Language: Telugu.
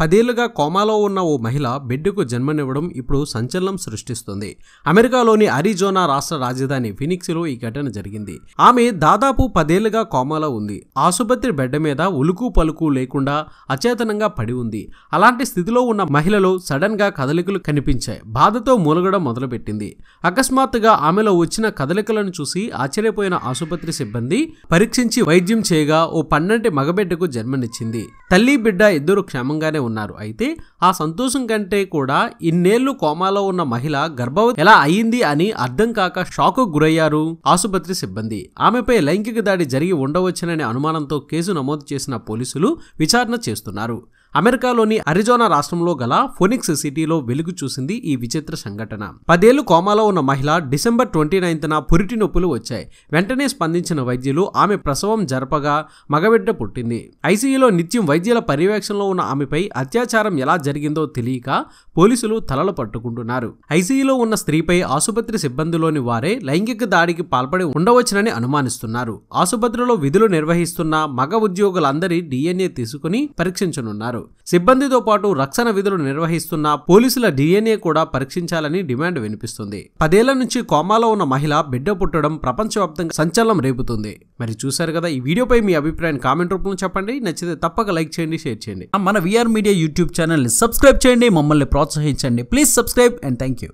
10 ఏళ్లుగా కోమాలో ఉన్న ఓ మహిళ బిడ్డకు జన్మనివ్వడం ఇప్పుడు సంచలనం సృష్టిస్తుంది. అమెరికాలోని అరిజోనా రాష్ట్ర రాజధాని ఫినిక్స్లో ఈ ఘటన జరిగింది. ఆమె దాదాపు 10 ఏళ్లుగా కోమాలో ఉంది. ఆసుపత్రి బెడ్ మీద ఉలుకు పలుకు లేకుండా అచేతనంగా పడి ఉంది. అలాంటి స్థితిలో ఉన్న మహిళలో సడన్ గా కదలికలు కనిపించాయి. బాధతో మూలగడం మొదలుపెట్టింది. అకస్మాత్తుగా ఆమెలో వచ్చిన కదలికలను చూసి ఆశ్చర్యపోయిన ఆసుపత్రి సిబ్బంది పరీక్షించి వైద్యం చేయగా ఓ 12 మగబిడ్డకు జన్మనిచ్చింది. తల్లి బిడ్డ ఇద్దరు క్షేమంగానే ఉన్నారు. అయితే ఆ సంతోషం కంటే కూడా ఇన్నేళ్లు కోమాలో ఉన్న మహిళ గర్భవతి ఎలా అయ్యింది అని అర్థం కాక షాకు గురయ్యారు ఆసుపత్రి సిబ్బంది. ఆమెపై లైంగిక దాడి జరిగి ఉండవచ్చుననే అనుమానంతో కేసు నమోదు చేసిన పోలీసులు విచారణ చేస్తున్నారు. అమెరికాలోని అరిజోనా రాష్ట్రంలో గల ఫోనిక్స్ సిటీలో వెలుగు చూసింది ఈ విచిత్ర సంఘటన. 10 ఏళ్లు కోమాలో ఉన్న మహిళ డిసెంబర్ 29న పురిటి నొప్పులు వచ్చాయి. వెంటనే స్పందించిన వైద్యులు ఆమె ప్రసవం జరపగా మగబిడ్డ పుట్టింది. ఐసీయూలో నిత్యం వైద్యుల పర్యవేక్షణలో ఉన్న ఆమెపై అత్యాచారం ఎలా జరిగిందో తెలియక పోలీసులు తలలు పట్టుకుంటున్నారు. ఐసీయూలో ఉన్న స్త్రీపై ఆసుపత్రి సిబ్బందిలోని వారే లైంగిక దాడికి పాల్పడి ఉండవచ్చునని అనుమానిస్తున్నారు. ఆసుపత్రిలో విధులు నిర్వహిస్తున్న మగ ఉద్యోగులందరి DNA తీసుకుని పరీక్షించనున్నారు. సిబ్బందితో పాటు రక్షణ విధులు నిర్వహిస్తున్న పోలీసుల DNA కూడా పరీక్షించాలని డిమాండ్ వినిపిస్తుంది. 10 ఏళ్ల నుంచి కోమాలో ఉన్న మహిళ బిడ్డ పుట్టడం ప్రపంచవ్యాప్తంగా సంచలనం రేపుతుంది. మరి చూశారు కదా, ఈ వీడియోపై మీ అభిప్రాయం కామెంట్ రూపంలో చెప్పండి. నచ్చితే తప్పక లైక్ చేయండి, షేర్ చేయండి. మన VR మీడియా యూట్యూబ్ ఛానల్ ని సబ్స్క్రైబ్ చేయండి, మమ్మల్ని ప్రోత్సహించండి. Please subscribe and thank you.